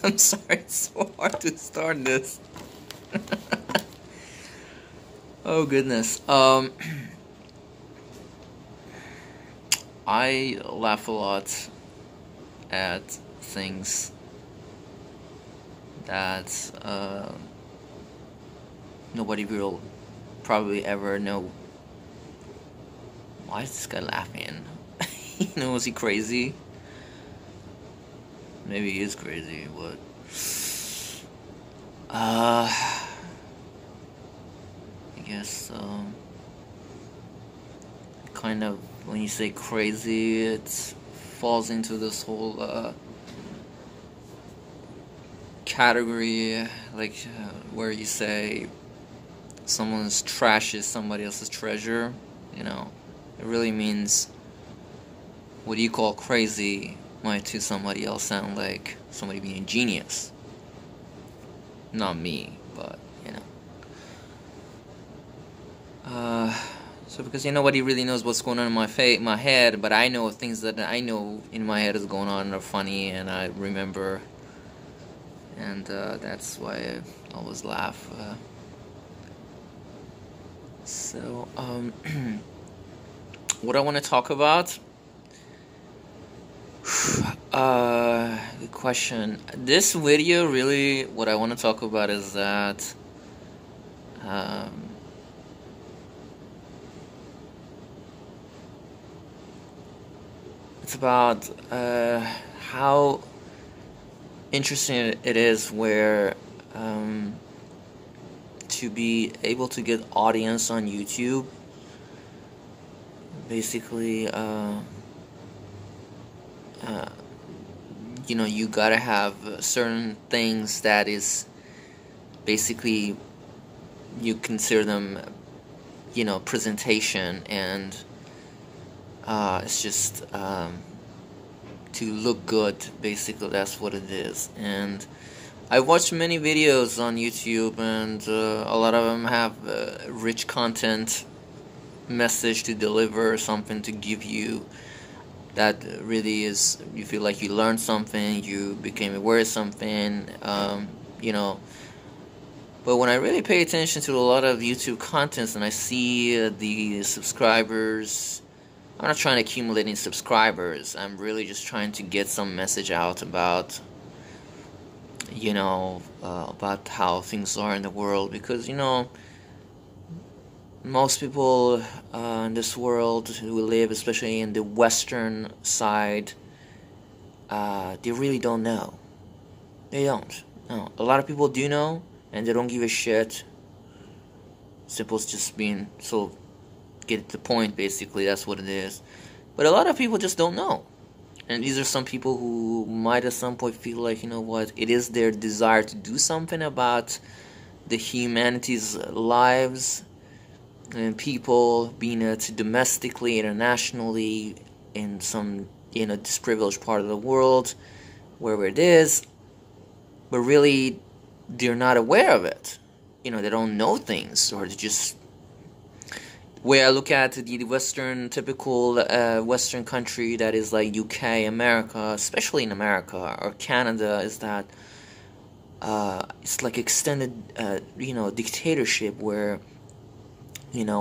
I'm sorry, it's so hard to start this. Oh goodness. I laugh a lot at things that nobody will probably ever know. Why is this guy laughing? Is he crazy? Maybe he is crazy, but I guess kind of when you say crazy, it falls into this whole category, like where you say someone's trash is somebody else's treasure. It really means what you call crazy might to somebody else sound like somebody being a genius. Not me, but so because nobody really knows what's going on in my head, but I know things that I know in my head is going on are funny and I remember, and that's why I always laugh. So what I want to talk about. Good question. This video, really, what I want to talk about is that it's about how interesting it is where to be able to get audience on YouTube. Basically, you gotta have certain things that is basically you consider them, presentation, and it's just to look good. Basically, that's what it is. And I watched many videos on YouTube, and a lot of them have rich content, message to deliver, something to give you that really is, you feel like you learned something, you became aware of something, but when I really pay attention to a lot of YouTube contents and I see the subscribers, I'm not trying to accumulate any subscribers, I'm really just trying to get some message out about about how things are in the world, because most people in this world who live, especially in the Western side, they really don't know. They don't. No, a lot of people do know, and they don't give a shit. Simple as just being so get to the point. Basically, that's what it is. But a lot of people just don't know, and these are some people who might at some point feel like, what, it is their desire to do something about the humanity's lives. And people, being it domestically, internationally, in some disprivileged part of the world, wherever it is, but really they're not aware of it. They don't know things, or they just. Way I look at the Western, typical Western country that is like UK, America, especially in America or Canada, is that it's like extended, dictatorship where.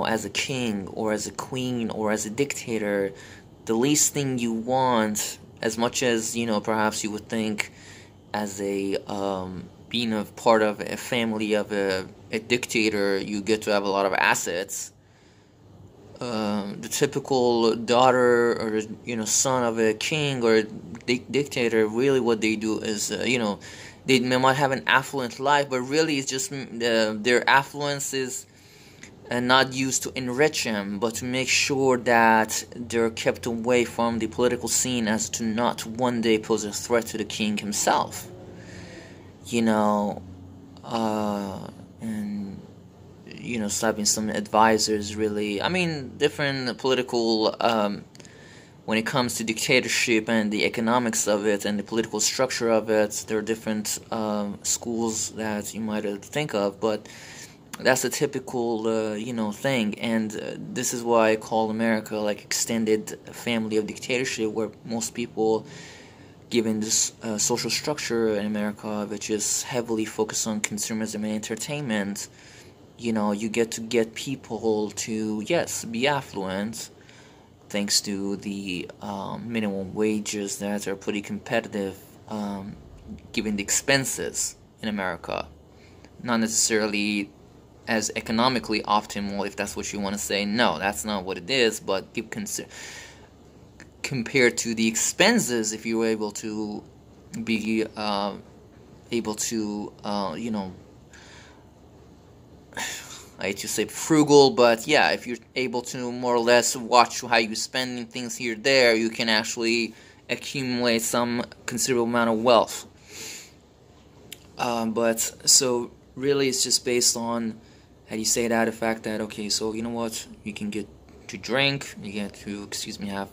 As a king or as a queen or as a dictator, the least thing you want, as much as, perhaps you would think as a, being a part of a family of a dictator, you get to have a lot of assets. The typical daughter or, son of a king or a dictator, really what they do is, they might have an affluent life, but really it's just their affluence is and not used to enrich him, but to make sure that they're kept away from the political scene as to not one day pose a threat to the king himself. And stopping some advisors, really. I mean, different political, when it comes to dictatorship and the economics of it and the political structure of it, there are different schools that you might think of, but that's a typical, thing, and this is why I call America like extended family of dictatorship, where most people given this social structure in America, which is heavily focused on consumerism and entertainment, you get people to, yes, be affluent thanks to the minimum wages that are pretty competitive, given the expenses in America. Not necessarily as economically optimal, if that's what you want to say. No, that's not what it is, but compared to the expenses, if you were able to be able to I hate to say frugal, but yeah, if you're able to more or less watch how you're spending things here there, you can actually accumulate some considerable amount of wealth. But so really it's just based on, how do you say that, the fact that, okay, so you know what, you can get to drink, you get to, have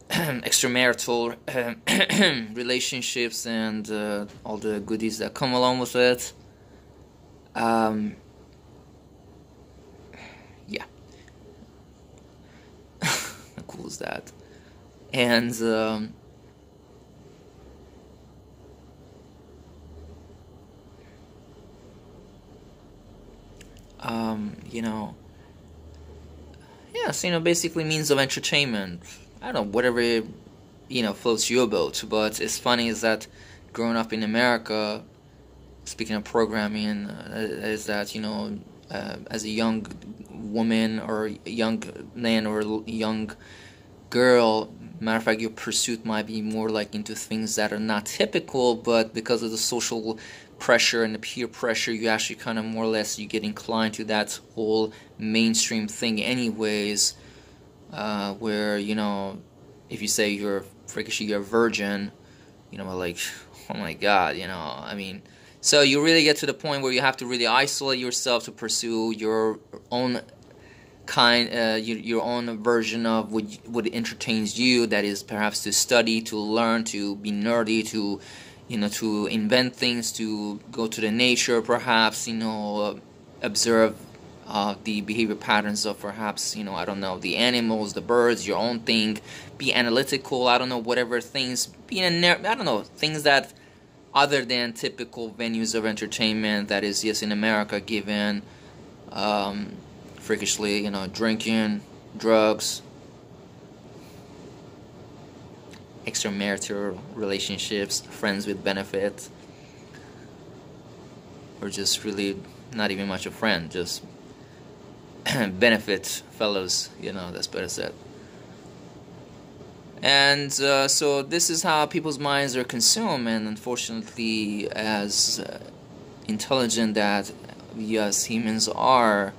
extramarital relationships and all the goodies that come along with it. Yeah. How cool is that? And yes, basically means of entertainment. I don't know, whatever, floats your boat. But it's funny is that growing up in America, speaking of programming, is that, as a young woman or young man or young girl, matter of fact, your pursuit might be more like into things that are not typical, but because of the social pressure and the peer pressure, you actually kind of more or less, you get inclined to that whole mainstream thing anyways, where, if you say you're freakishly you're a virgin, like, oh my god, I mean, so you really get to the point where you have to really isolate yourself to pursue your own your own version of what entertains you, that is perhaps to study, to learn, to be nerdy, to to invent things, to go to the nature, perhaps, observe the behavior patterns of perhaps, I don't know, the animals, the birds, your own thing, be analytical, I don't know, whatever things, I don't know, things that other than typical venues of entertainment, that is, yes, in America, given freakishly, drinking, drugs, extramarital relationships, friends with benefits, or just really not even much a friend, just benefit fellows, that's better said. And so this is how people's minds are consumed, and unfortunately, as intelligent that we as humans are,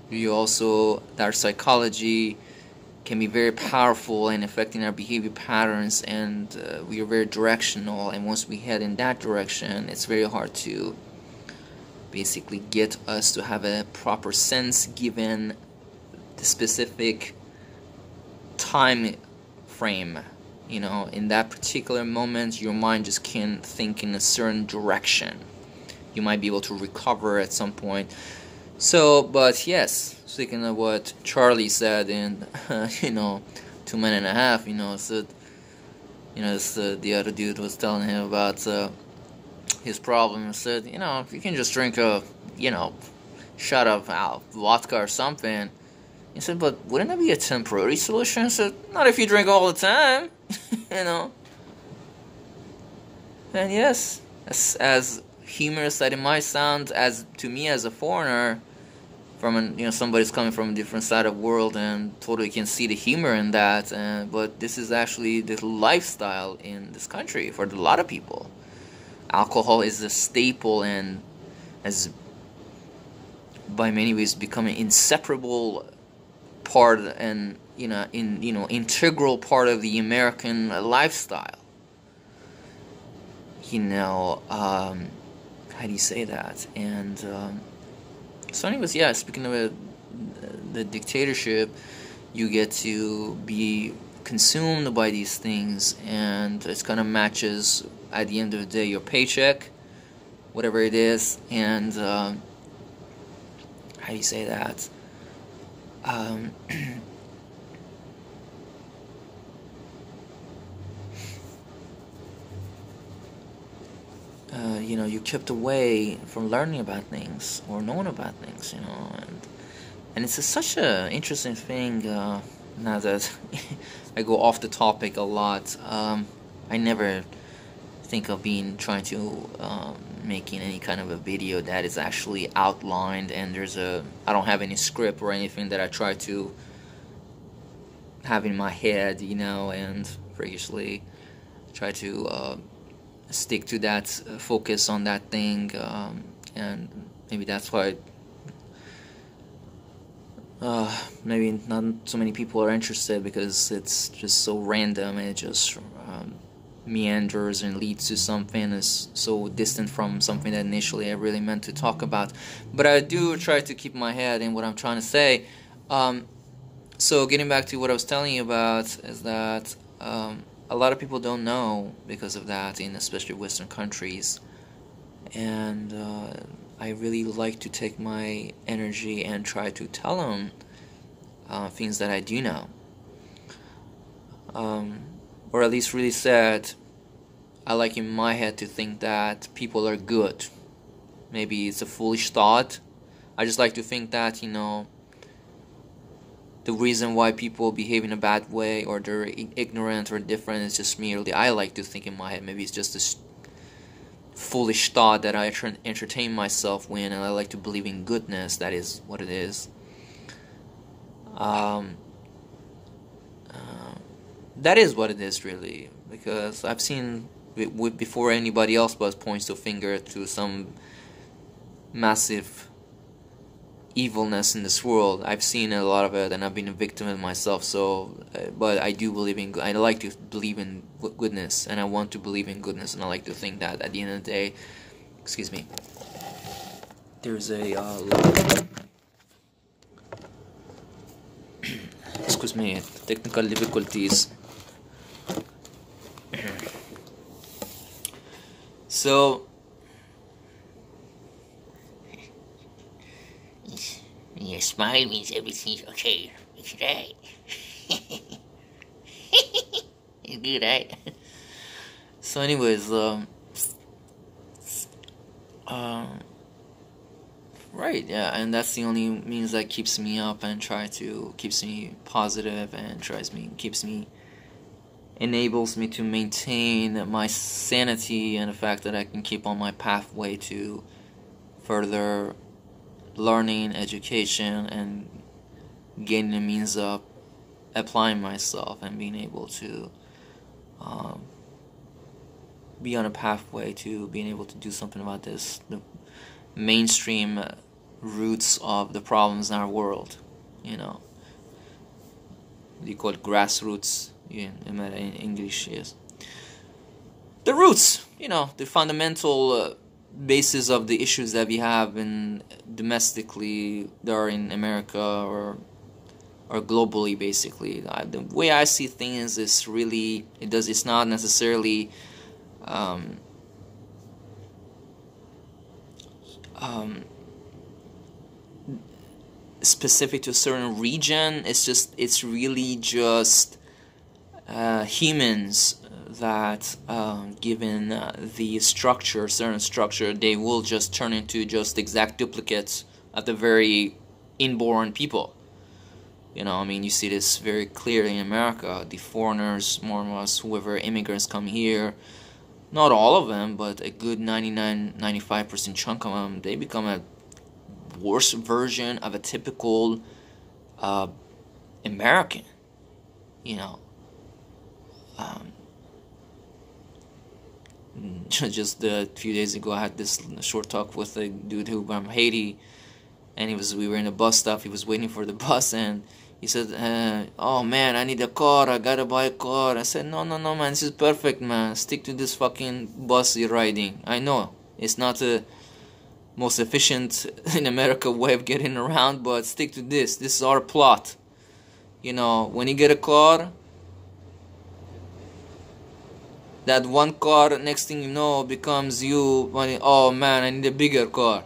we also, our psychology can be very powerful in affecting our behavior patterns, and we are very directional, and once we head in that direction, it's very hard to basically get us to have a proper sense given the specific time frame. In that particular moment, your mind just can't think in a certain direction. You might be able to recover at some point. So, but yes, speaking of what Charlie said in 2 Men and a Half, said, the other dude was telling him about his problem, and said, if you can just drink a shot of vodka or something. He said, but wouldn't that be a temporary solution? I said, not if you drink all the time, And yes, as humorous that it might sound, as to me as a foreigner, from somebody's coming from a different side of the world, and totally can see the humor in that. But this is actually the lifestyle in this country for a lot of people. Alcohol is a staple and has, by many ways, become an inseparable part and integral part of the American lifestyle. How do you say that? And so anyways, yeah, speaking of the dictatorship, you get to be consumed by these things, and it kind of matches, at the end of the day, your paycheck, whatever it is. And how do you say that? you kept away from learning about things or knowing about things, and it's such a interesting thing. Now that I go off the topic a lot, I never think of trying to making any kind of a video that is actually outlined, and I don't have any script or anything that I try to have in my head, and freakishly try to stick to that, focus on that thing, and maybe that's why maybe not so many people are interested, because it's just so random, and it just meanders and leads to something that's so distant from something that initially I really meant to talk about. But I do try to keep my head in what I'm trying to say. So getting back to what I was telling you about is that a lot of people don't know because of that, in especially Western countries, and I really like to take my energy and try to tell them things that I do know, or at least really said, I like in my head to think that people are good. Maybe it's a foolish thought. I just like to think that, the reason why people behave in a bad way or they're ignorant or different is just merely, I like to think in my head, maybe it's just this foolish thought that I entertain myself with, and I like to believe in goodness. That is what it is. That is what it is, really, because I've seen before anybody else but points the finger to some massive evilness in this world. I've seen a lot of it, and I've been a victim of it myself. So, but I do believe in. I like to believe in goodness, and I want to believe in goodness, and I like to think that at the end of the day, excuse me, there's a excuse me, technical difficulties. So, your smile means everything's okay. It's right. It's good, right? So, anyways, right, yeah, and that's the only means that keeps me up and keeps me positive and enables me to maintain my sanity, and the fact that I can keep on my pathway to further learning, education, and gaining a means of applying myself and being able to be on a pathway to being able to do something about this, the mainstream roots of the problems in our world. They call it grassroots in English. Yes, the roots, the fundamental basis of the issues that we have in domestically, that are in America or globally. Basically, the way I see things is really, it's not necessarily specific to a certain region. It's really just humans that, given the certain structure, they will just turn into just exact duplicates of the very inborn people. You see this very clearly in America. The foreigners, more or less, whoever immigrants come here, not all of them, but a good 95% chunk of them, they become a worse version of a typical American. Just a few days ago, I had this short talk with a dude who from Haiti, and we were in a bus stop. He was waiting for the bus, and he said, "Oh man, I need a car. I gotta buy a car." I said, "No, man. This is perfect, man. Stick to this fucking bus you're riding. I know it's not the most efficient in America way of getting around, but stick to this. This is our plot. When you get a car, that one car, next thing you know, becomes you. Oh man, I need a bigger car.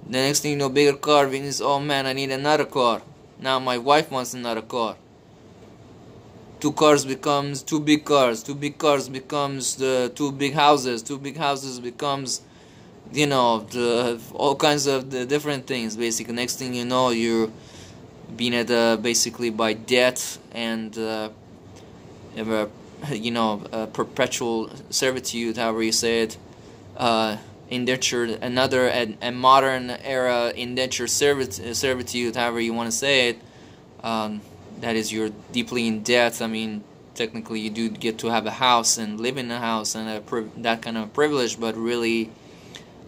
The next thing you know, bigger car means, oh man, I need another car. Now my wife wants another car. two cars becomes two big cars, two big cars becomes the two big houses, two big houses becomes, all kinds of the different things. Basically, next thing you know, you're being at basically by debt and ever, perpetual servitude, however you say it, indentured, another a modern era indentured servitude, however you want to say it. That is, you're deeply in debt. I mean, technically, you do get to have a house and live in a house and that kind of privilege, but really,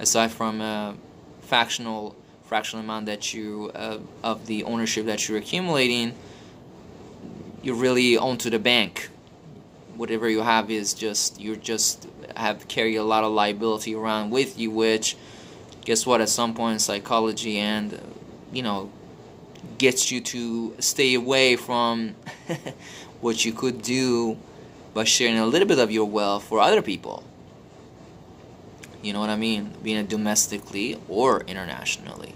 aside from a fractional amount that you of the ownership that you're accumulating, you really own to the bank. Whatever you have is you have carry a lot of liability around with you, which, guess what, at some point in psychology and gets you to stay away from what you could do by sharing a little bit of your wealth for other people. You know what I mean? Being it domestically or internationally.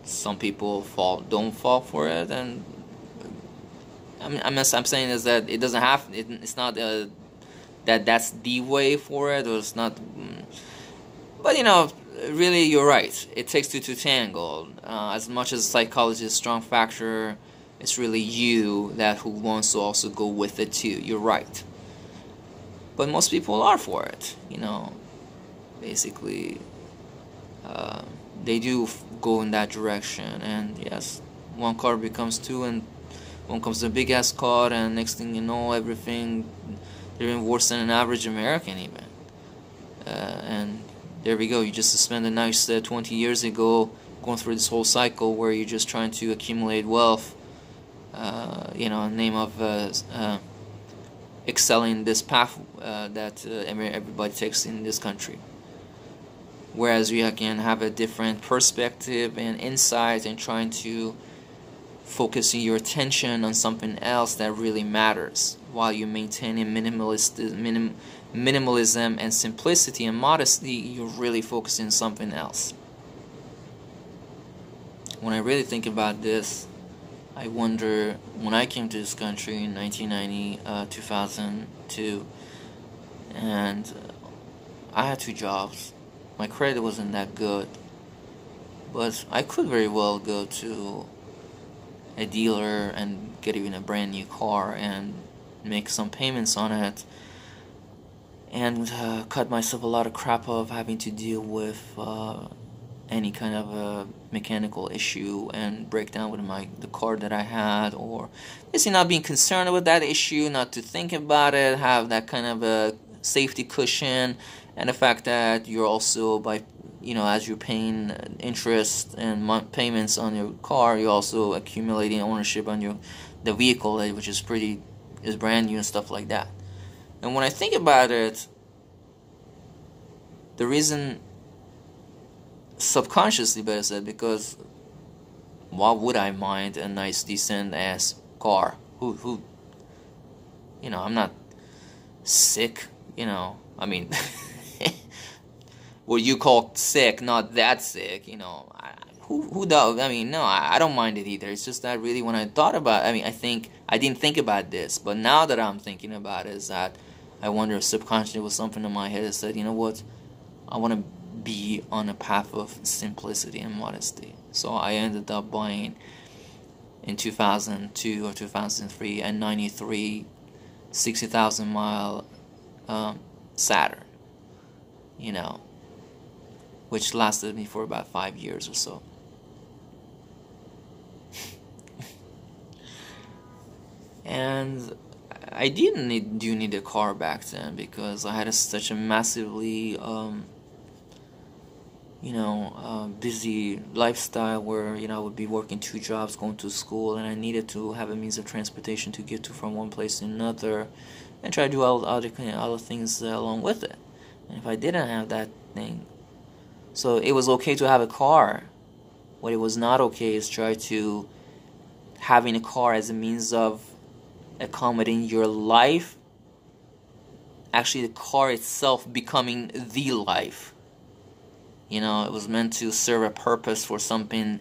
Some people don't fall for it, and I'm saying is that it doesn't have. It's not that's the way for it, or it's not. But really, you're right. It takes two to tango. As much as psychology is a strong factor, it's really you who wants to also go with it too. You're right. But most people are for it. Basically, they do go in that direction. And yes, one car becomes two, and one comes a big ass car, and next thing you know, they're even worse than an average American even. And there we go. You just spent a nice 20 years ago going through this whole cycle where you're just trying to accumulate wealth, in the name of excelling this path that everybody takes in this country. Whereas you can have a different perspective and insight and trying to focusing your attention on something else that really matters while you're maintaining minimalism and simplicity and modesty. You're really focusing on something else. When I really think about this, I wonder, when I came to this country in 1990, 2002, and I had 2 jobs. My credit wasn't that good, but I could very well go to a dealer and get even a brand new car and make some payments on it, and cut myself a lot of crap of having to deal with any kind of a mechanical issue and breakdown with the car that I had, or basically not being concerned with that issue, not to think about it, have that kind of a safety cushion, and the fact that you're also, by as you're paying interest and payments on your car, you're also accumulating ownership on the vehicle, which is brand new and stuff like that. And when I think about it, the reason, subconsciously better said, because why would I mind a nice decent ass car? Who I'm not sick, I mean what you call sick, not that sick, who does? I mean, no, I don't mind it either. It's just that really when I thought about it, I didn't think about this, but now that I'm thinking about it, is that I wonder if subconsciously was something in my head that said, you know what, I want to be on a path of simplicity and modesty. So I ended up buying in 2002 or 2003 a 93 60,000 mile Saturn, which lasted me for about 5 years or so. And I didn't need a car back then, because I had such a massively busy lifestyle where I would be working 2 jobs, going to school, and I needed to have a means of transportation to get to from one place to another, and try to do all other things along with it. And if I didn't have that thing, so it was okay to have a car. What it was not okay is try to having a car as a means of accommodating your life. Actually, the car itself becoming the life. It was meant to serve a purpose for something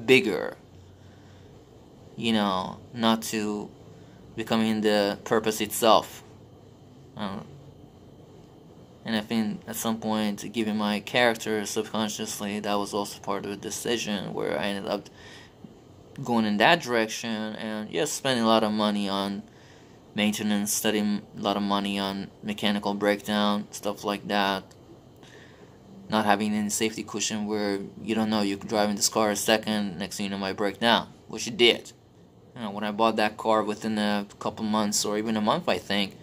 bigger. not to becoming the purpose itself. And I think at some point, given my character subconsciously, that was also part of the decision where I ended up going in that direction, and yes, spending a lot of money on maintenance, spending a lot of money on mechanical breakdown, stuff like that. Not having any safety cushion where you don't know, you're driving this car a second, next thing you know, it might break down, which it did. When I bought that car within a couple months or even a month, I think,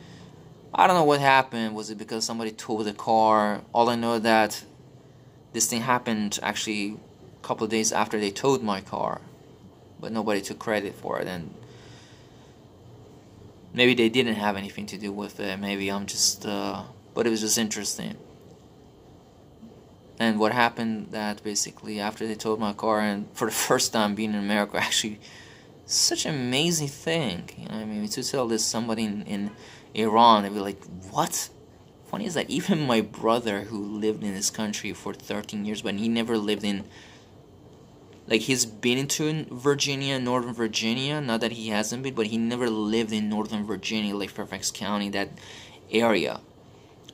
I don't know what happened. Was it because somebody towed the car? All I know that this thing happened actually a couple of days after they towed my car, but nobody took credit for it. And maybe they didn't have anything to do with it. Maybe I'm just, but it was just interesting. And what happened that basically after they towed my car, and for the first time being in America, actually, such an amazing thing. I mean, to tell this somebody in Iran, they'd be like, what? Funny is that even my brother, who lived in this country for 13 years, but he never lived in, like, he's been into Virginia, Northern Virginia, not that he hasn't been, but he never lived in Northern Virginia, like Fairfax County, that area.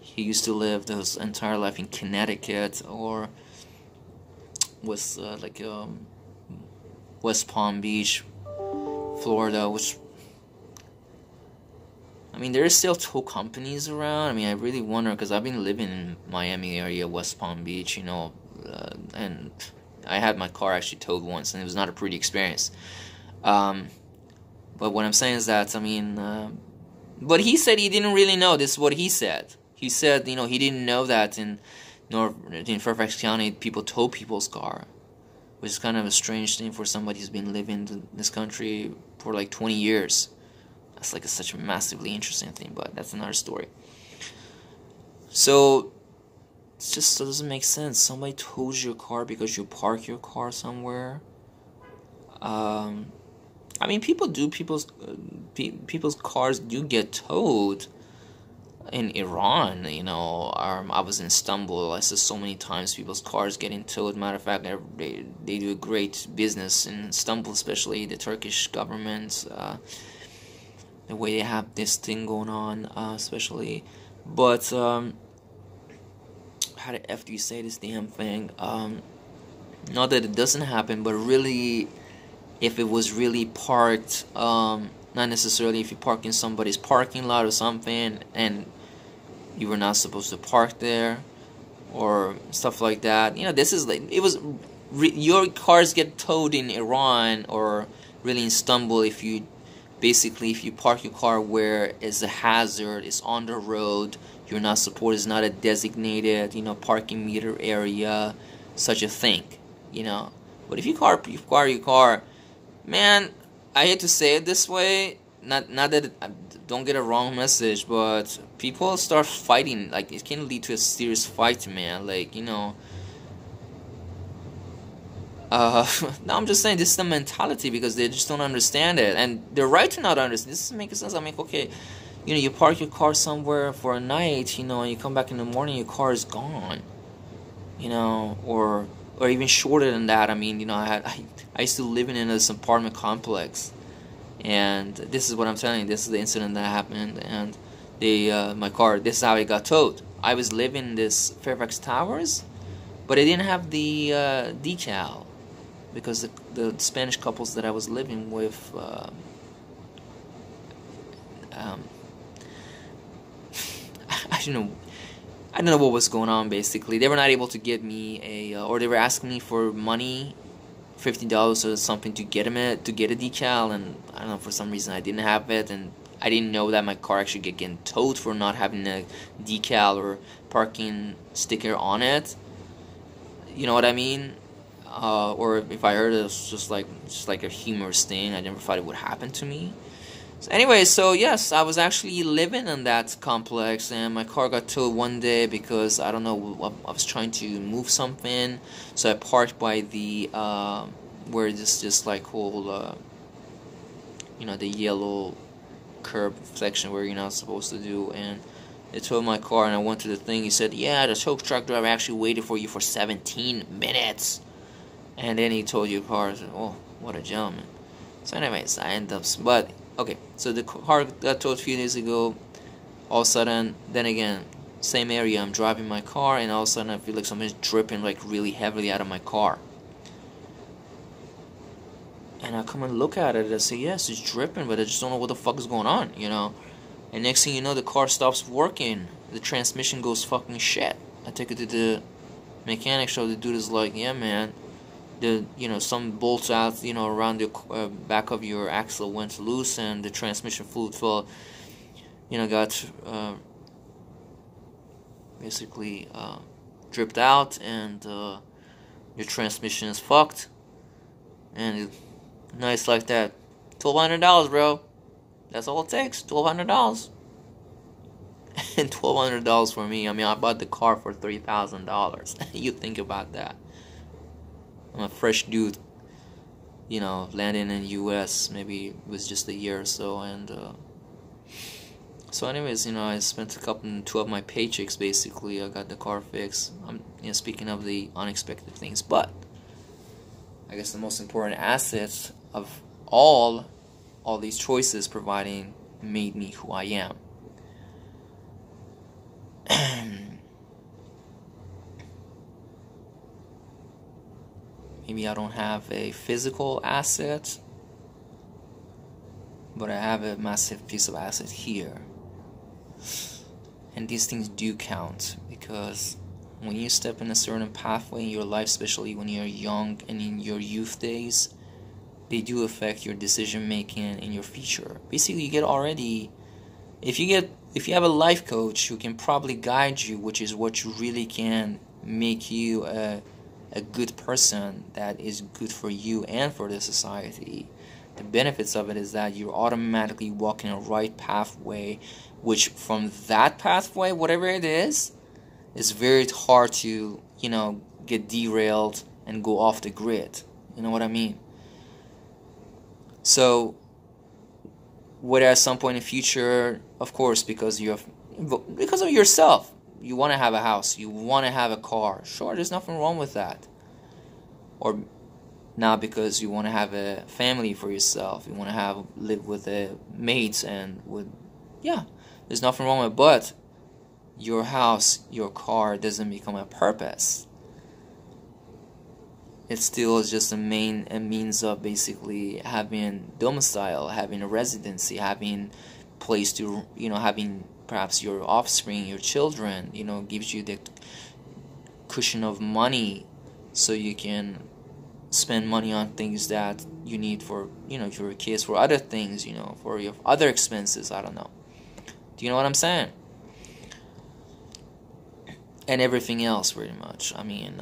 He used to live his entire life in Connecticut, or was West Palm Beach, Florida, which, I mean, there is still tow companies around. I mean, I really wonder, because I've been living in Miami area, West Palm Beach, and I had my car actually towed once, and it was not a pretty experience. But what I'm saying is that, I mean, but he said he didn't really know. This is what he said. He said, he didn't know that in Fairfax County, people tow people's car, which is kind of a strange thing for somebody who's been living in this country for like 20 years. That's like such a massively interesting thing, but that's another story. So it just doesn't make sense. Somebody tows your car because you park your car somewhere. I mean, people's cars do get towed. In Iran, I was in Istanbul. I saw so many times people's cars getting towed. Matter of fact, they do a great business in Istanbul, especially the Turkish government. The way they have this thing going on, especially. But how the F do you say this damn thing? Not that it doesn't happen, but really, if it was really parked, not necessarily if you park in somebody's parking lot or something, and you were not supposed to park there, or stuff like that. This is like, it was, your cars get towed in Iran, or really in Istanbul, if you park your car where it's a hazard, it's on the road, you're not supposed, it's not a designated, parking meter area, such a thing, But if you park your car, man, I hate to say it this way, not that don't get a wrong message, but people start fighting. Like, it can lead to a serious fight, man. Like, no, I'm just saying, this is the mentality, because they just don't understand it, and they're right to not understand. This doesn't make sense. I'm like, okay, you park your car somewhere for a night, and you come back in the morning, your car is gone, or even shorter than that. I mean, I used to live in this apartment complex. And this is what I'm telling you. This is the incident that happened, and my car. This is how it got towed. I was living in this Fairfax Towers, but I didn't have the decal, because the Spanish couples that I was living with, I don't know what was going on. Basically, they were not able to get me or they were asking me for money. $50 or something to get a decal, and I don't know, for some reason I didn't have it, and I didn't know that my car actually getting towed for not having a decal or parking sticker on it. You know what I mean? Or if I heard it was just like a humorous thing, I never thought it would happen to me. So anyway, so yes, I was actually living in that complex, and my car got towed one day because, I don't know, I was trying to move something, so I parked by the, where this just like whole, the yellow curb section where you're not supposed to do, and they towed my car, and I went to the thing. He said, yeah, the tow truck driver actually waited for you for 17 minutes, and then he towed your car. I said, oh, what a gentleman. So anyways, I end up, but okay, so the car got towed a few days ago. All of a sudden, then again, same area, I'm driving my car, and all of a sudden I feel like something's dripping like really heavily out of my car. And I come and look at it and I say, yes, it's dripping, but I just don't know what the fuck is going on, you know. And next thing you know, the car stops working. The transmission goes fucking shit. I take it to the mechanic shop. The dude is like, yeah, man, some bolts out, around the back of your axle went loose, and the transmission fluid got basically dripped out, and your transmission is fucked. And nice like that. $1,200, bro. That's all it takes. $1,200. And $1,200 for me. I mean, I bought the car for $3,000. You think about that. I'm a fresh dude, landing in the U.S. Maybe it was just a year or so, and so anyways, I spent two of my paychecks basically. I got the car fixed. Speaking of the unexpected things, but I guess the most important assets of all these choices providing made me who I am. Maybe I don't have a physical asset, but I have a massive piece of asset here. And these things do count, because when you step in a certain pathway in your life, especially when you're young and in your youth days, they do affect your decision making in your future. Basically, you get already, if you have a life coach who can probably guide you, which is what you really can make you a good person that is good for you and for the society. The benefits of it is that you're automatically walking a right pathway, which from that pathway, whatever it is, it's very hard to, get derailed and go off the grid. You know what I mean? So, whether at some point in the future, of course, because of yourself, you want to have a house, you want to have a car. Sure, there's nothing wrong with that. Or now because you want to have a family for yourself, you want to live with mates and there's nothing wrong with it. But your house, your car doesn't become a purpose. It still is just a means of basically having domicile, having a residency, having place to, having perhaps your offspring, your children, gives you the cushion of money so you can spend money on things that you need for, for your kids, for other things, for your other expenses, I don't know. Do you know what I'm saying? And everything else, pretty much. I mean,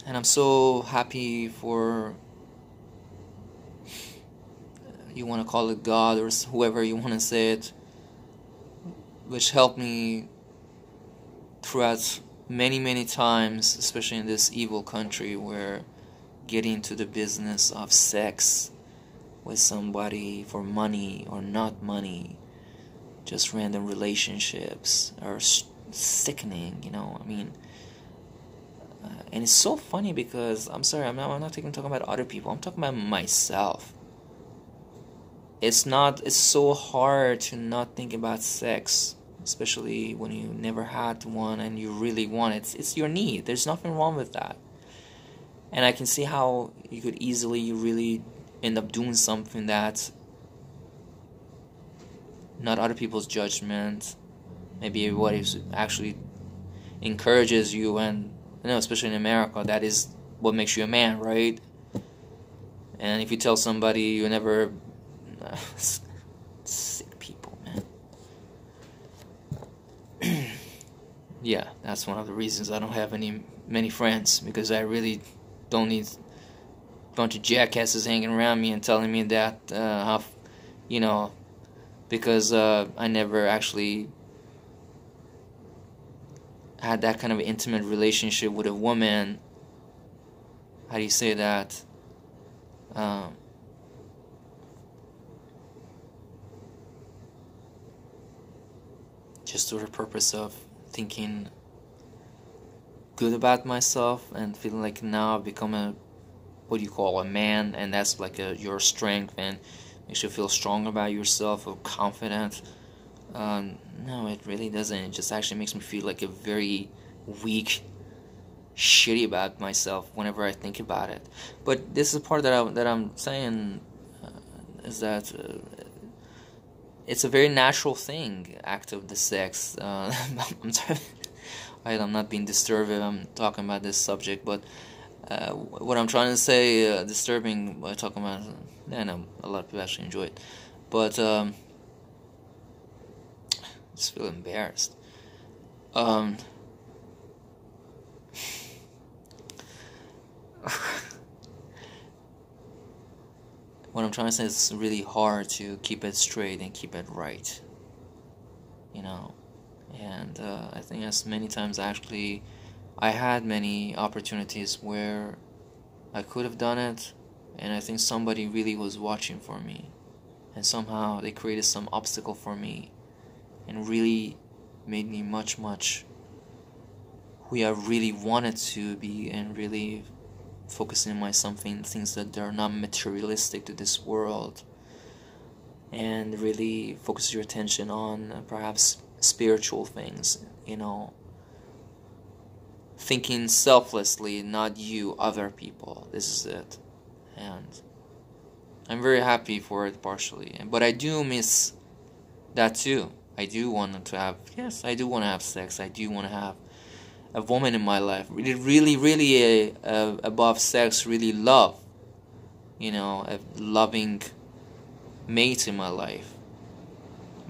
and I'm so happy for, you want to call it God or whoever you want to say it, which helped me throughout many, many times, especially in this evil country where getting into the business of sex with somebody for money or not money, just random relationships, are sickening, I mean, and it's so funny because, I'm sorry, I'm not even talking about other people, I'm talking about myself. It's so hard to not think about sex, especially when you never had one and you really want it. It's your need. There's nothing wrong with that. And I can see how you could easily really end up doing something that not other people's judgment, maybe what is actually encourages you, and especially in America, that is what makes you a man, right? And if you tell somebody you never, sick people, man. Yeah, that's one of the reasons I don't have many friends, because I really don't need a bunch of jackasses hanging around me and telling me that how, because I never actually had that kind of intimate relationship with a woman. How do you say that? Just for the purpose of thinking good about myself and feeling like now I've become a what do you call a man, and that's like your strength and makes you feel strong about yourself or confident. No, it really doesn't. It just actually makes me feel like a very weak, shitty about myself whenever I think about it. But this is the part that I'm saying, is that it's a very natural thing, act of the sex. I'm sorry, I'm not being disturbed. I'm talking about this subject, but what I'm trying to say, disturbing by talking about, I know a lot of people actually enjoy it, but I just feel embarrassed. What I'm trying to say is it's really hard to keep it straight and keep it right, you know. And I think as many times actually, I had many opportunities where I could have done it, and I think somebody really was watching for me, and somehow they created some obstacle for me, and really made me much who I really wanted to be, and really focusing on my something, things that are not materialistic to this world, and really focus your attention on perhaps spiritual things, you know, thinking selflessly, not you, other people. This is it. And I'm very happy for it partially, but I do miss that too. I do want to have, yes, I do want to have sex. I do want to have a woman in my life, really above sex, really love, you know, a loving mate in my life.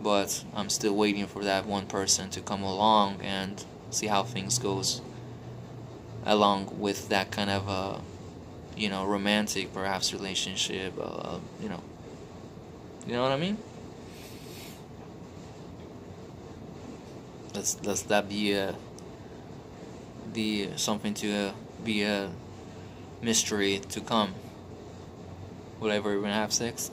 But I'm still waiting for that one person to come along and see how things goes along with that kind of you know, romantic perhaps relationship, you know what I mean. Let's that be something to be a mystery to come. Will I ever even have sex?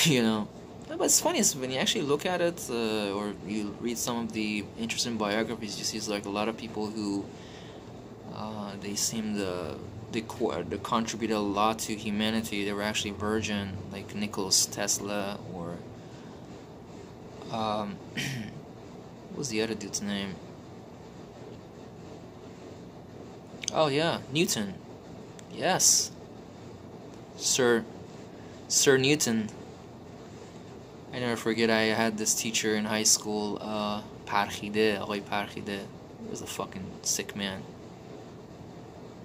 You know. But it's funny, is when you actually look at it, or you read some of the interesting biographies, you see it's like a lot of people who they seem they contributed a lot to humanity. They were actually virgin, like Nikola Tesla, or what was the other dude's name? Oh yeah, Newton. Yes, Sir Newton. I never forget. I had this teacher in high school, Parkhide, Roy Parkhide. He was a fucking sick man.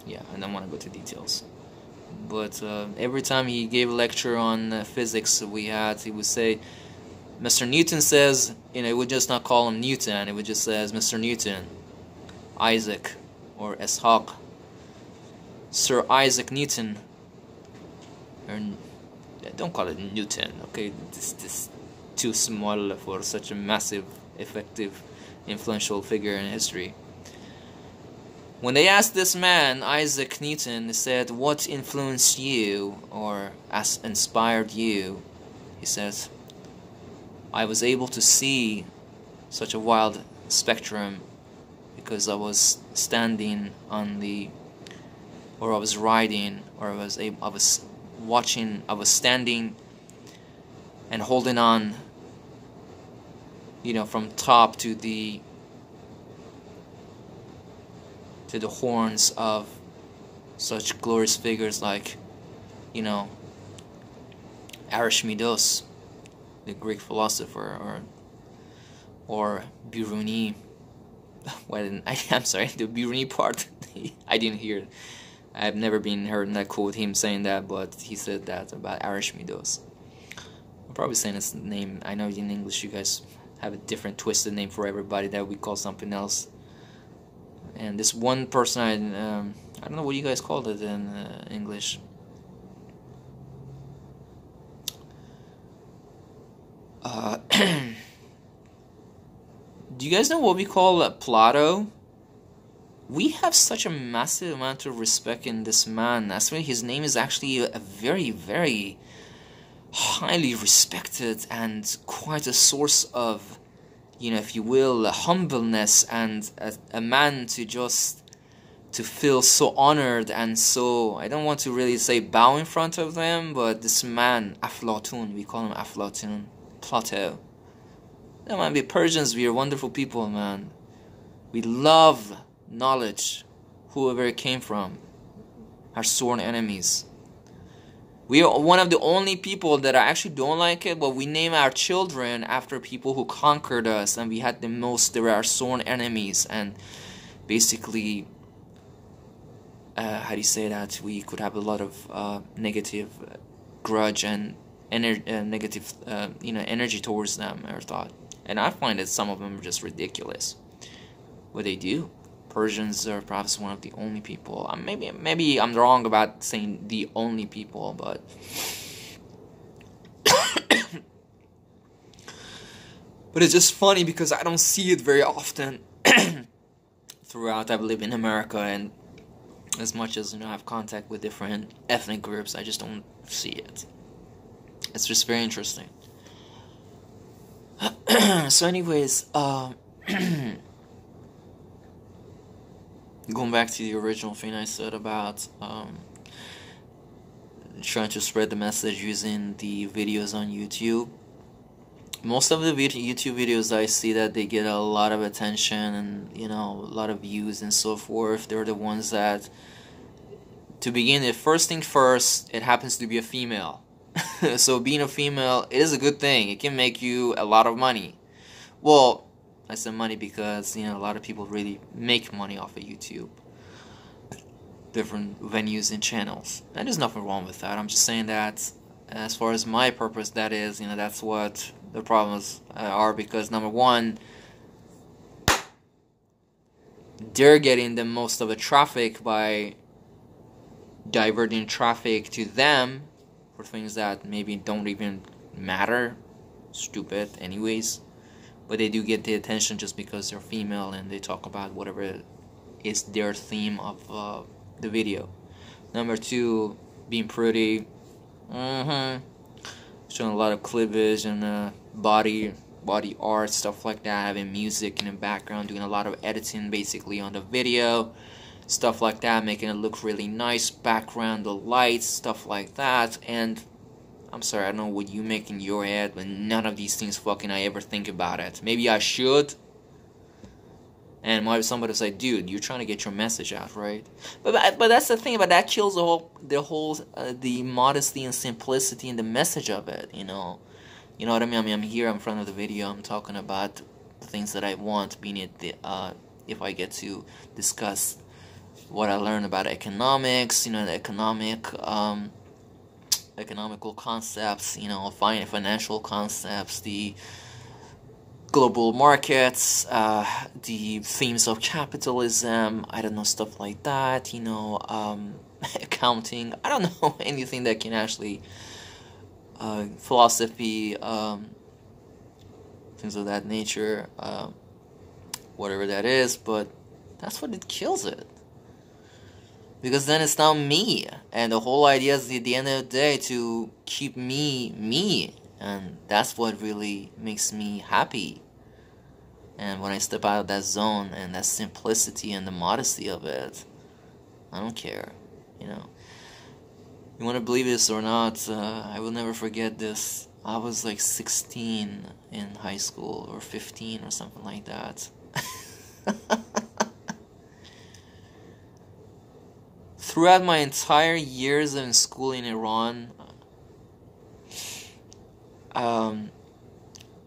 Yeah, I don't want to go into details. But every time he gave a lecture on physics, he would say, Mr. Newton says, you know, it would just not call him Newton, it would just says, Mr. Newton, Isaac, or Ishaq, Sir Isaac Newton, or don't call it Newton, okay, this too small for such a massive, effective, influential figure in history. When they asked this man, Isaac Newton, they said, what influenced you, or inspired you? He says, I was able to see such a wide spectrum because I was standing on or I was riding, or I was watching, I was standing and holding on, you know, from top to the horns of such glorious figures like, you know, Archimedes, the Greek philosopher, or Biruni. Well, I'm sorry, the Biruni part, I didn't hear it. I've never been heard in that quote him saying that, but he said that about Archimedes. I'm probably saying his name. I know in English you guys have a different twisted name for everybody that we call something else. And this one person, I don't know what you guys called it in English. Do you guys know what we call Plato? We have such a massive amount of respect in this man. That's why his name is actually a very, very highly respected and quite a source of, you know, if you will, humbleness, and a man to to feel so honored and so, I don't want to really say bow in front of them, but this man, Aflatun, we call him Aflatun, Plato. Yeah, man, we Persians, we are wonderful people, man. We love knowledge, whoever it came from, our sworn enemies. We are one of the only people that I actually don't like it, but we name our children after people who conquered us, and we had the most, they were our sworn enemies, and basically, how do you say that, we could have a lot of negative grudge and negative energy towards them, or thought. And I find that some of them are just ridiculous, what they do. Persians are perhaps one of the only people. Maybe I'm wrong about saying the only people, but but it's just funny because I don't see it very often throughout. I've lived in America, and as much as I have contact with different ethnic groups, I just don't see it. It's just very interesting. So, anyways, going back to the original thing I said about trying to spread the message using the videos on YouTube. Most of the YouTube videos I see that they get a lot of attention and a lot of views and so forth. They're the ones that, to begin with, first thing first, it happens to be a female. So being a female, it is a good thing. It can make you a lot of money. Well, I said money because a lot of people really make money off of YouTube, different venues and channels, and there's nothing wrong with that. I'm just saying that as far as my purpose, that is, that's what the problems are, because number one, they're getting the most of the traffic by diverting traffic to them for things that maybe don't even matter, stupid anyways. But they do get the attention just because they're female and they talk about whatever is their theme of the video. Number two, being pretty. Showing a lot of cleavage and body art, stuff like that. Having music in the background, doing a lot of editing basically on the video. Stuff like that, making it look really nice. Background, the lights, stuff like that. And I'm sorry, I don't know what you make in your head, but none of these things fucking I ever think about it. Maybe I should. And somebody say, dude, you're trying to get your message out, right? But that's the thing, but that kills the modesty and simplicity and the message of it, You know what I mean? I'm here in front of the video, I'm talking about the things that I want, being it if I get to discuss what I learned about economics, the economical concepts, financial concepts, the global markets, the themes of capitalism, I don't know, stuff like that, accounting, I don't know, anything that can actually, philosophy, things of that nature, whatever that is, but that's what it kills it. Because then it's not me, and the whole idea is at the end of the day to keep me, and that's what really makes me happy. And when I step out of that zone and that simplicity and the modesty of it, I don't care, You want to believe this or not, I will never forget this. I was like 16 in high school, or 15 or something like that. Throughout my entire years in school in Iran, I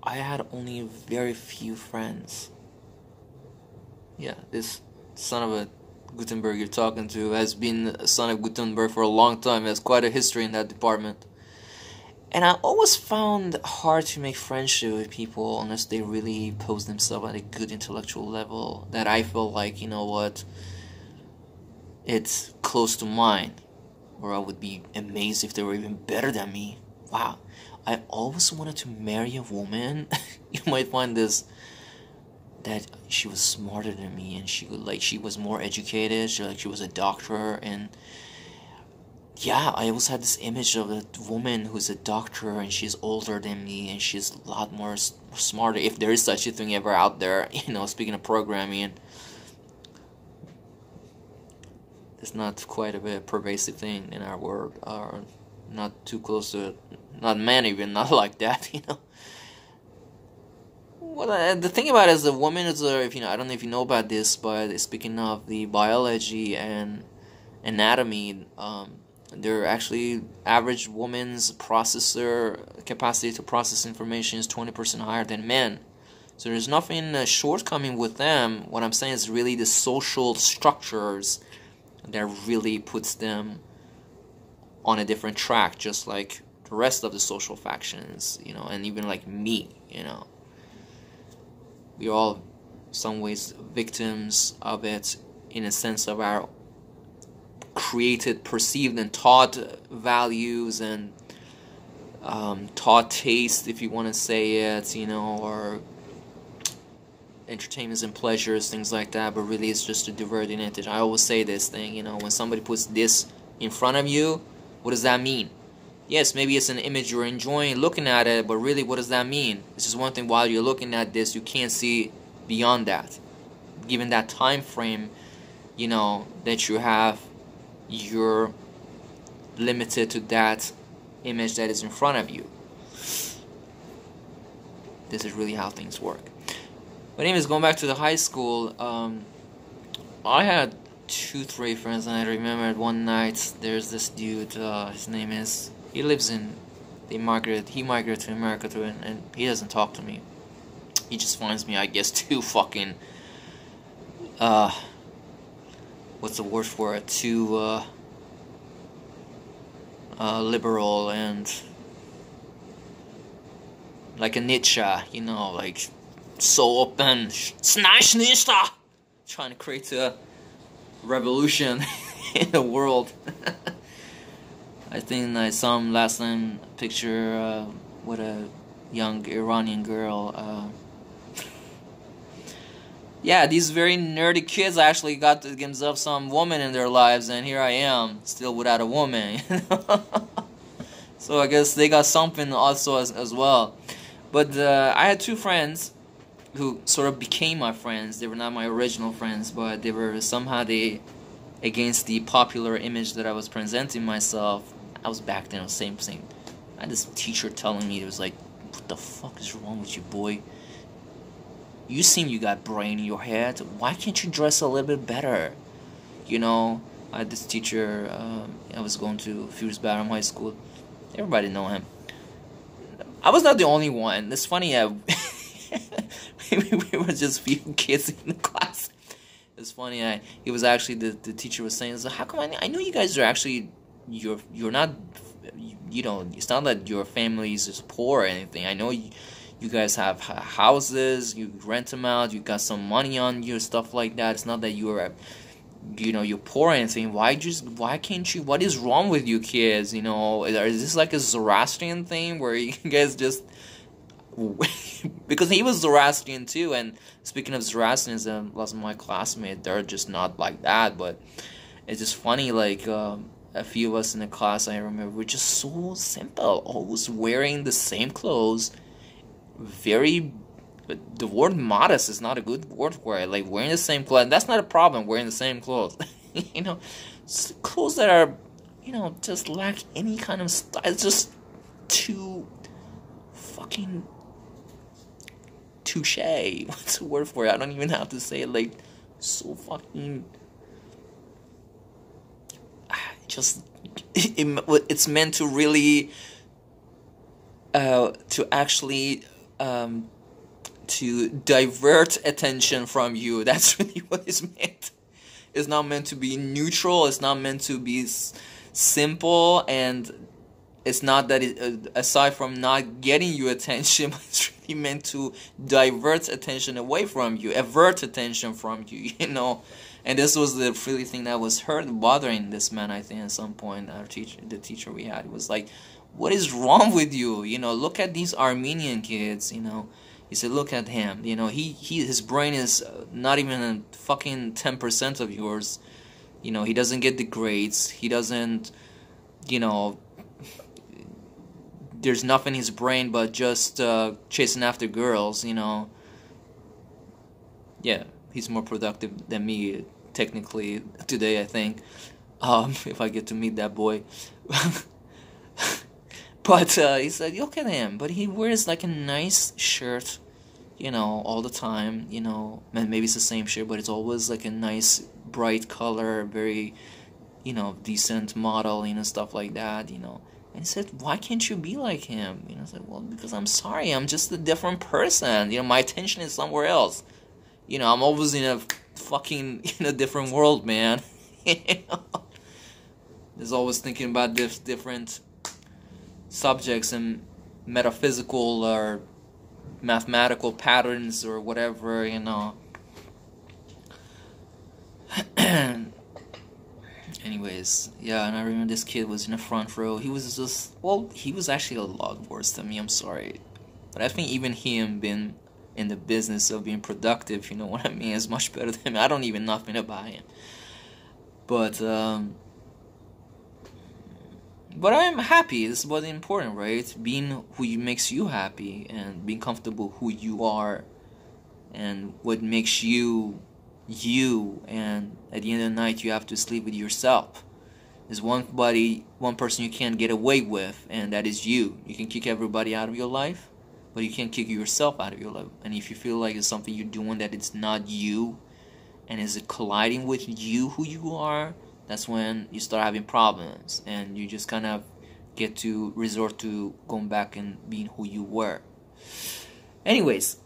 had only very few friends. Yeah, this son of a Gutenberg you're talking to has been a son of Gutenberg for a long time. He has quite a history in that department. And I always found it hard to make friendship with people unless they really pose themselves at a good intellectual level that I feel like, it's close to mine, or I would be amazed if they were even better than me. Wow, I always wanted to marry a woman. You might find this, that she was smarter than me, and she was more educated. She was a doctor, and yeah, I always had this image of a woman who's a doctor, and she's older than me, and she's a lot more smarter, if there is such a thing ever out there. Speaking of programming. it's not quite a bit pervasive thing in our world, or not too close to it. Not men even, not like that, you know. Well, the thing about it is the woman is if you know, I don't know if you know about this, but speaking of the biology and anatomy, they're actually average woman's processor capacity to process information is 20% higher than men. So there's nothing shortcoming with them. What I'm saying is really the social structures that really puts them on a different track, just like the rest of the social factions, you know, and even like me, you know. We're all, some ways, victims of it in a sense of our created, perceived, and taught values and taught taste, if you want to say it, you know, or entertainments and pleasures, things like that, but really it's just a diverting advantage. I always say this thing, you know, when somebody puts this in front of you, what does that mean? Yes, maybe it's an image you're enjoying looking at it, but really what does that mean? It's just one thing, while you're looking at this, you can't see beyond that. Given that time frame, you know, that you have, you're limited to that image that is in front of you. This is really how things work. But anyways, going back to the high school, I had 2-3 friends, and I remembered one night there's this dude, his name is, he lives in, he migrated to America too, and he doesn't talk to me. He just finds me, I guess, too fucking, what's the word for it, too, liberal and like a Nietzsche, you know, like so open, trying to create a revolution in the world. I think I saw him last time, a picture with a young Iranian girl. Yeah, these very nerdy kids actually got themselves some woman in their lives, and here I am, still without a woman. So I guess they got something also as well. But I had 2 friends who sort of became my friends. They were not my original friends, but they were somehow against the popular image that I was presenting myself. I was back then, the same thing. I had this teacher telling me, it was like, what the fuck is wrong with you, boy? You seem you got brain in your head. Why can't you dress a little bit better? You know, I had this teacher, I was going to Fuse Barham High School. Everybody know him. I was not the only one. It's funny, we were just few kids in the class. It's funny, he was actually, the teacher was saying, so how come I know you guys are actually, you're not, you know, it's not that your family is just poor or anything. I know you guys have houses, you rent them out, you got some money on you, stuff like that. It's not that you're, you know, you're poor or anything. Why can't you, what is wrong with you kids, you know? Is this like a Zoroastrian thing where you guys just, because he was Zoroastrian too, and speaking of Zoroastrianism, lots of my classmates, they're just not like that, but it's just funny, like, a few of us in the class, I remember, we're just so simple, always wearing the same clothes, the word modest is not a good word for it, like, wearing the same clothes, that's not a problem, wearing the same clothes, you know, clothes that are, you know, just lack any kind of style, it's just too fucking touche. What's the word for it? I don't even have to say it. Like, so fucking. Just it's meant to really, to actually, to divert attention from you. That's really what it's meant. It's not meant to be neutral. It's not meant to be simple, and it's not that it, aside from not getting you attention, but it's really meant to divert attention away from you, avert attention from you, you know. And this was the really thing that was bothering this man, I think, at some point. The teacher we had was like, what is wrong with you? You know, look at these Armenian kids, you know. He said, look at him, you know, his brain is not even fucking 10% of yours. You know, he doesn't get the grades. He doesn't, you know, there's nothing in his brain but just chasing after girls, you know. Yeah, he's more productive than me technically today, I think. If I get to meet that boy. But he said, look at him. But he wears like a nice shirt, all the time. Maybe it's the same shirt, but it's always like a nice bright color, very, decent model, stuff like that, And he said, why can't you be like him? I said, well, because I'm sorry, I'm just a different person. My attention is somewhere else. I'm always in a fucking, different world, man. There's always thinking about different subjects and metaphysical or mathematical patterns or whatever, Anyways, yeah, and I remember this kid was in the front row. He was actually a lot worse than me, I'm sorry. But I think even him being in the business of being productive, you know what I mean, is much better than me. I don't even know nothing about him. But I'm happy. This is what's important, right? Being who makes you happy and being comfortable who you are and what makes you, and at the end of the night you have to sleep with yourself. There's one person you can't get away with, and that is you. You can kick everybody out of your life, but you can't kick yourself out of your life. And if you feel like it's something you're doing that it's not you and is colliding with you, who you are, that's when you start having problems, and you just kind of get to resort to going back and being who you were. Anyways,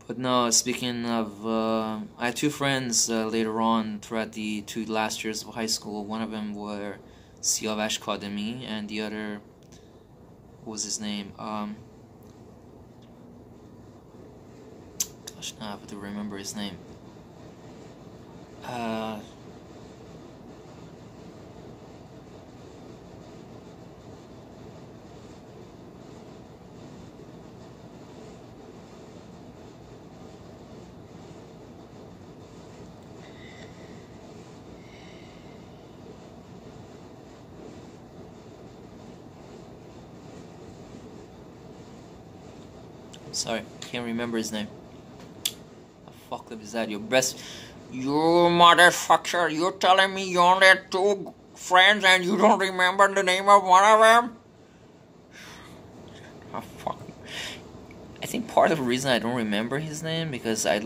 but no, speaking of, I had two friends later on throughout the 2 last years of high school. One of them were Siavash Kademi, and the other, what was his name? Gosh, now I have to remember his name. Sorry, can't remember his name. How fucked up is that? You motherfucker, you're telling me you only had 2 friends and you don't remember the name of one of them? Oh, fuck. I think part of the reason I don't remember his name because I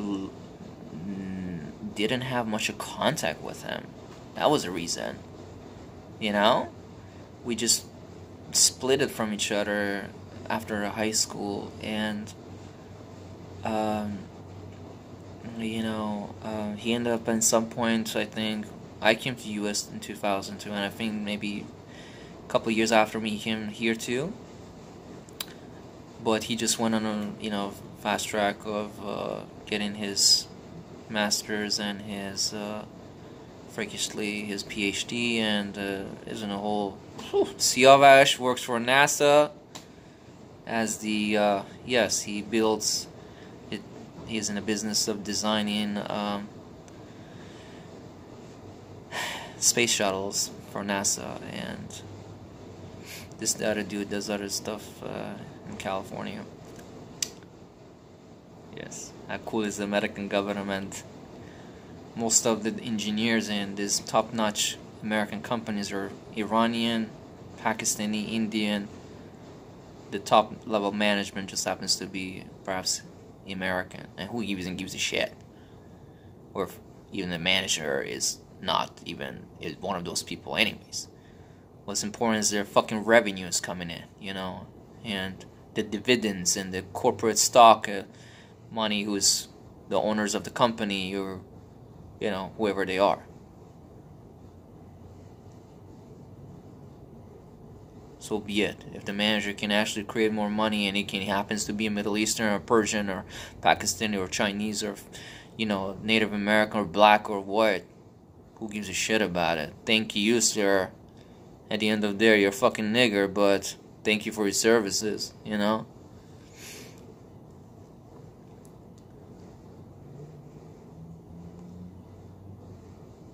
didn't have much of contact with him. That was a reason. We just split it from each other after high school, and he ended up at some point, I think, I came to the US in 2002, and I think maybe a couple of years after me he came here too, but he just went on a, fast track of getting his master's and his freakishly his PhD, and is in a whole Siavash works for NASA as the yes, he builds it. He's in the business of designing space shuttles for NASA, and this other dude does other stuff in California. Yes, how cool is the American government? Most of the engineers in these top-notch American companies are Iranian, Pakistani, Indian. The top level management just happens to be perhaps American, and who even gives a shit? Or if even the manager is not even one of those people anyways. What's important is their fucking revenues coming in, and the dividends and the corporate stock money, who's the owners of the company, or whoever they are. So be it. If the manager can actually create more money, and he happens to be a Middle Eastern or Persian or Pakistani or Chinese or Native American or black or white, who gives a shit about it? Thank you, sir. At the end of the day, you're a fucking nigger, but thank you for your services,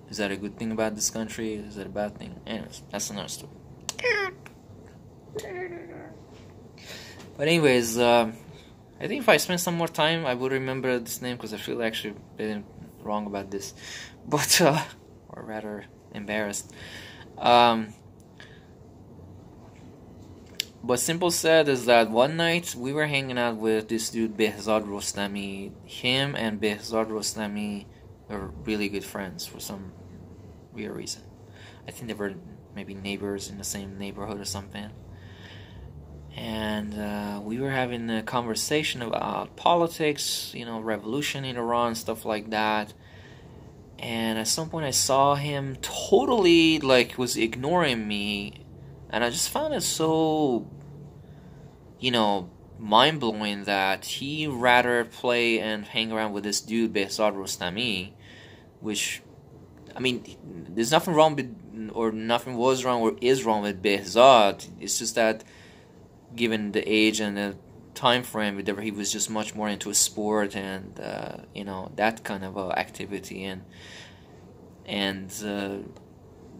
Is that a good thing about this country? Is that a bad thing? Anyways, that's another story. But anyways, I think if I spend some more time, I would remember this name, because I feel actually wrong about this, but or rather embarrassed. But simple said is that one night we were hanging out with this dude Behzad Rostami. Him and Behzad Rostami were really good friends for some weird reason. I think they were maybe neighbors in the same neighborhood or something. And we were having a conversation about politics, revolution in Iran, stuff like that. And at some point I saw him totally was ignoring me, and I just found it so mind-blowing that he rather play and hang around with this dude Behzad Rostami, which, I mean, there's nothing wrong with, or nothing was wrong or is wrong with Behzad. It's just that given the age and the time frame, whatever, he was just much more into a sport and that kind of activity, and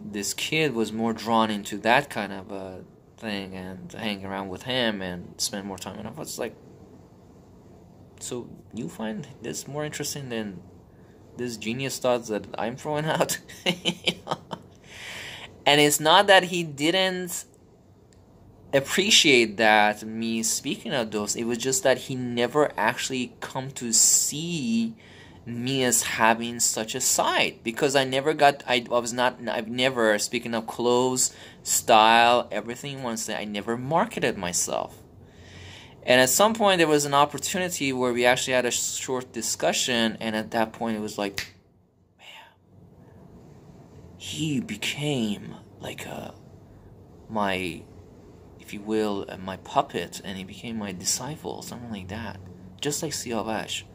this kid was more drawn into that kind of thing and hang around with him and spend more time. And I was like, so you find this more interesting than this genius thoughts that I'm throwing out? And it's not that he didn't appreciate that me speaking of those. It was just that he never actually come to see me as having such a side, because I've never, speaking of clothes, style, everything once, I never marketed myself. And at some point there was an opportunity where we actually had a short discussion, and at that point it was like, man, he became like my, if you will, my puppet, and he became my disciple, something like that. Just like Siavash.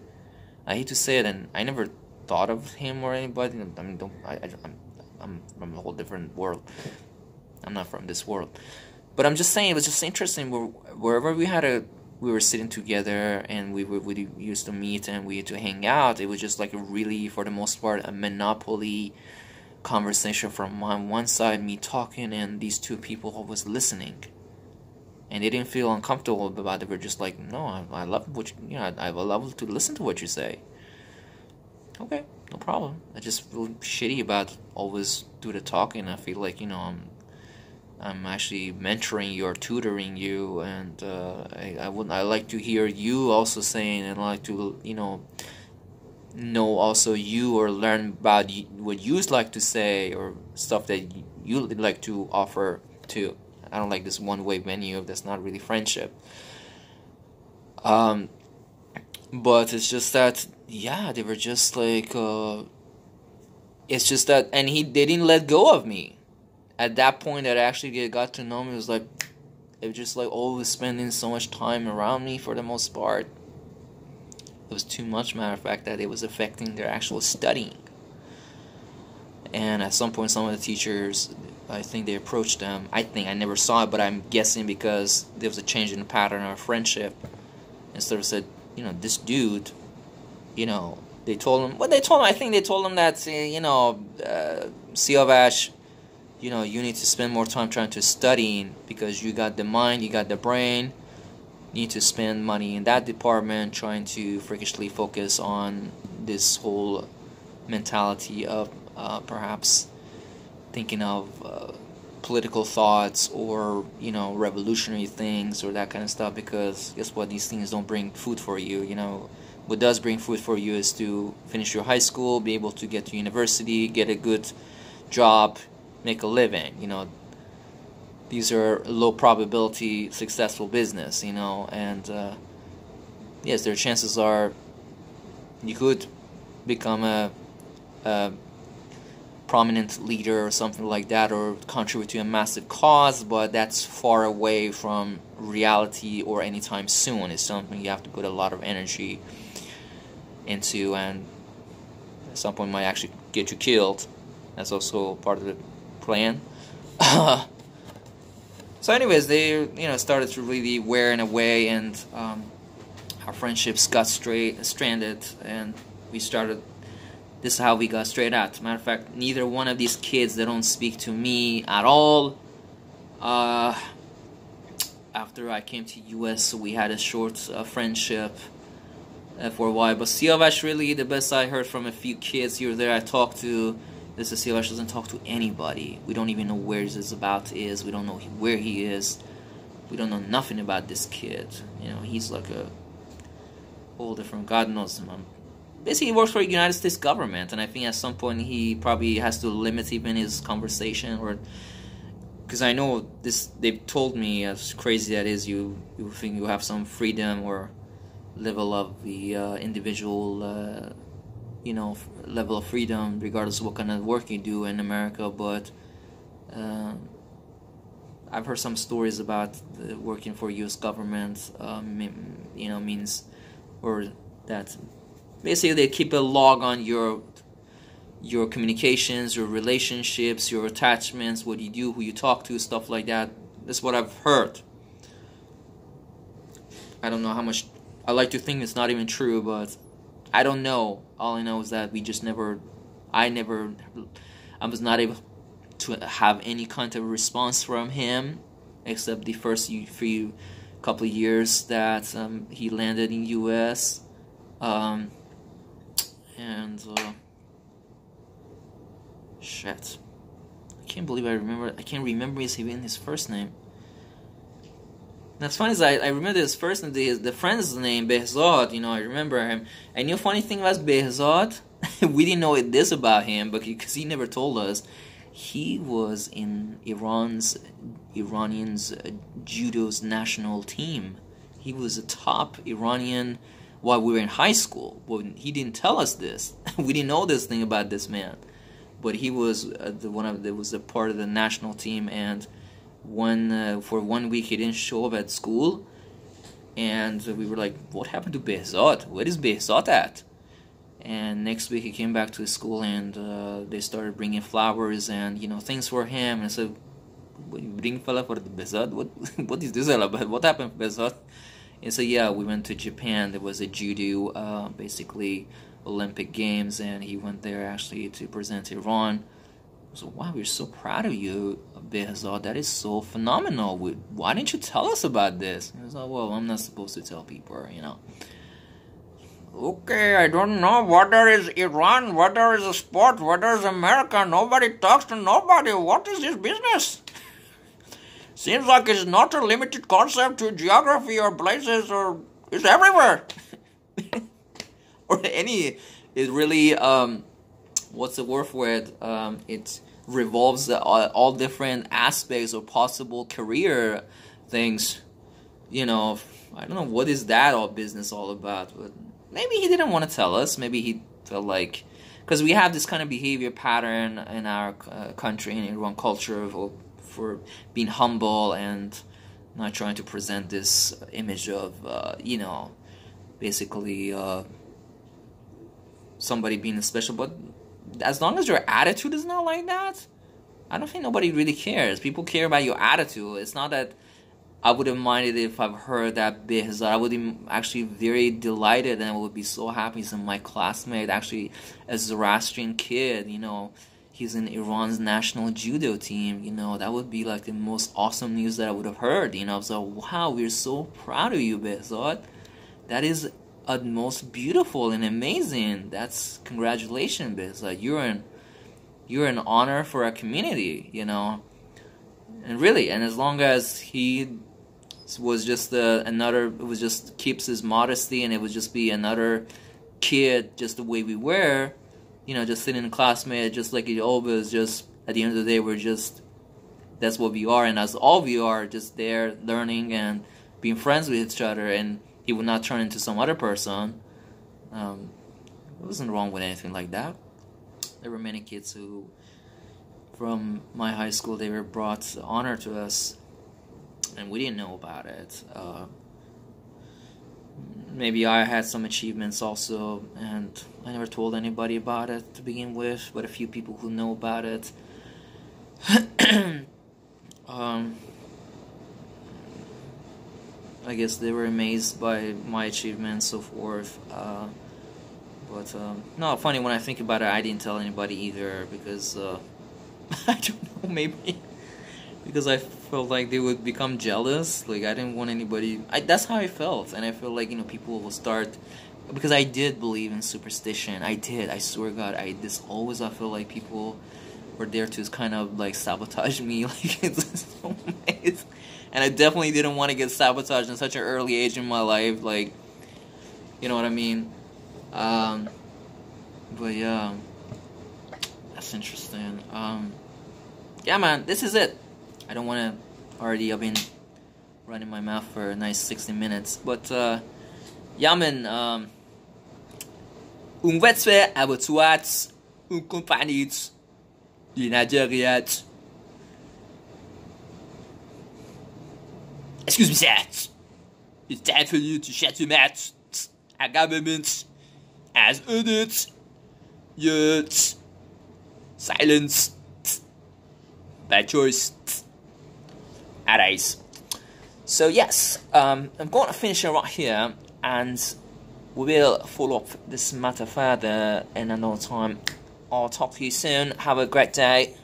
I hate to say it, and I never thought of him or anybody. I mean, I'm from a whole different world. I'm not from this world. But I'm just saying, it was just interesting. Wherever we were sitting together, and we used to meet and we used to hang out. It was just like a really, for the most part, a monopoly conversation from one side, me talking, and these two people who was listening. And they didn't feel uncomfortable about it. They were just like, no, I love what I love to listen to what you say. Okay, no problem. I just feel shitty about always do the talking. I feel like I'm actually mentoring you or tutoring you, and I like to hear you also saying, and I like to know also you, or learn about what you like to say, or stuff that you like to offer too. I don't like this one-way menu. That's not really friendship. But it's just that, yeah, they were just like, it's just that, and they didn't let go of me. At that point that I actually got to know me, it was like, it was just like always spending so much time around me for the most part. It was too much, matter of fact, that it was affecting their actual studying. And at some point, some of the teachers, I think they approached them. I never saw it, but I'm guessing because there was a change in the pattern of friendship. Instead of said, this dude, they told him, I think they told him that, Siavash, you need to spend more time trying to study, because you got the mind, you got the brain, you need to spend money in that department trying to freakishly focus on this whole mentality of perhaps thinking of political thoughts or revolutionary things or that kind of stuff, because guess what, these things don't bring food for you. What does bring food for you is to finish your high school, be able to get to university, get a good job, make a living. These are low probability successful business, and yes, their chances are you could become a prominent leader or something like that, or contribute to a massive cause, but that's far away from reality or anytime soon. It's something you have to put a lot of energy into, and at some point might actually get you killed. That's also part of the plan. So anyways, they started to really wearing away, and our friendships got stranded, and we started. This is how we got straight out. Matter of fact, neither one of these kids, they don't speak to me at all. After I came to US, we had a short friendship. for a while. But Siavash, really, the best I heard from a few kids here or there I talked to, this is Siavash doesn't talk to anybody. We don't even know where his about is. We don't know where he is. We don't know nothing about this kid. You know, he's like a whole different, God knows him. Basically, he works for the United States government, and I think at some point he probably has to limit even his conversation, or because I know this, they've told me, as crazy that is, you think you have some freedom or level of the individual, you know, level of freedom, regardless of what kind of work you do in America. But I've heard some stories about working for U.S. government, you know, means, or that basically they keep a log on your communications, your relationships, your attachments, what you do, who you talk to, stuff like that. That's what I've heard. I don't know how much. I like to think it's not even true, but I don't know. All I know is that I was not able to have any kind of response from him, except the first few couple of years that he landed in U.S. Shit, I can't believe I can't remember his first name. That's funny is I remember his first name, the friend's name, Behzad, you know, I remember him. And the funny thing was Behzad, we didn't know this about him, but because he never told us, he was in Iranians judo's national team. He was a top Iranian while we were in high school. Well, he didn't tell us this. We didn't know this thing about this man. But he was was a part of the national team, and for 1 week he didn't show up at school, and we were like, what happened to Behzad? Where is Behzad at? And next week he came back to his school, and they started bringing flowers and, you know, things for him. And I said, what, you bring flower for the Behzad? What is this all about? What happened to Behzad? And so yeah, we went to Japan. There was a judo basically Olympic Games, and he went there actually to present Iran. So wow, we're so proud of you, Behzad. That is so phenomenal. Why didn't you tell us about this? He was like, well, I'm not supposed to tell people, you know. Okay, I don't know. Whether is Iran, whether is a sport, whether is America. Nobody talks to nobody. What is this business? Seems like it's not a limited concept to geography or places, or it's everywhere. Or any, it really, what's the word for it? It revolves all different aspects of possible career things. You know, I don't know what is that all business all about, but maybe he didn't want to tell us. Maybe he felt like, because we have this kind of behavior pattern in our country, in Iran culture, for being humble and not trying to present this image of, you know, basically somebody being special. But as long as your attitude is not like that, I don't think nobody really cares. People care about your attitude. It's not that I wouldn't mind it if I've heard that Behzad. I would be actually very delighted, and I would be so happy. He's my classmate, actually a Zoroastrian kid, you know. He's in Iran's national judo team, you know. That would be like the most awesome news that I would have heard, you know. So, wow, we're so proud of you, Behzad. That is most beautiful and amazing. That's congratulations, Behzad. You're an honor for our community, you know. And really, and as long as he was just keeps his modesty, and it would just be another kid, just the way we were, you know, just sitting in a classmate, just like it always, just at the end of the day, that's what we are, and as all we are, just there learning and being friends with each other, and he would not turn into some other person. There wasn't wrong with anything like that. There were many kids who, from my high school, they were brought honor to us, and we didn't know about it. Maybe I had some achievements also, and I never told anybody about it to begin with, but a few people who know about it. I guess they were amazed by my achievements, so forth. No, funny, when I think about it, I didn't tell anybody either, because I don't know, maybe because I felt like they would become jealous. Like, I didn't want anybody. That's how I felt, and I feel like, you know, people will start because I did believe in superstition. I did. I swear to God. I feel like people were there to kind of like sabotage me. Like it's so amazing. And I definitely didn't want to get sabotaged in such an early age in my life. Like, you know what I mean? But yeah, that's interesting. Yeah, man, this is it. I don't want to already. I've been running my mouth for a nice 60 minutes. But yeah, man. Wetzwe abatuat compagnies Nigeriat. Excuse me, sir. It's time for you to shut your mouth. Our government has ordered your silence by choice. Alright. So yes, I'm going to finish it right here, and we will follow up this matter further in another time. I'll talk to you soon. Have a great day.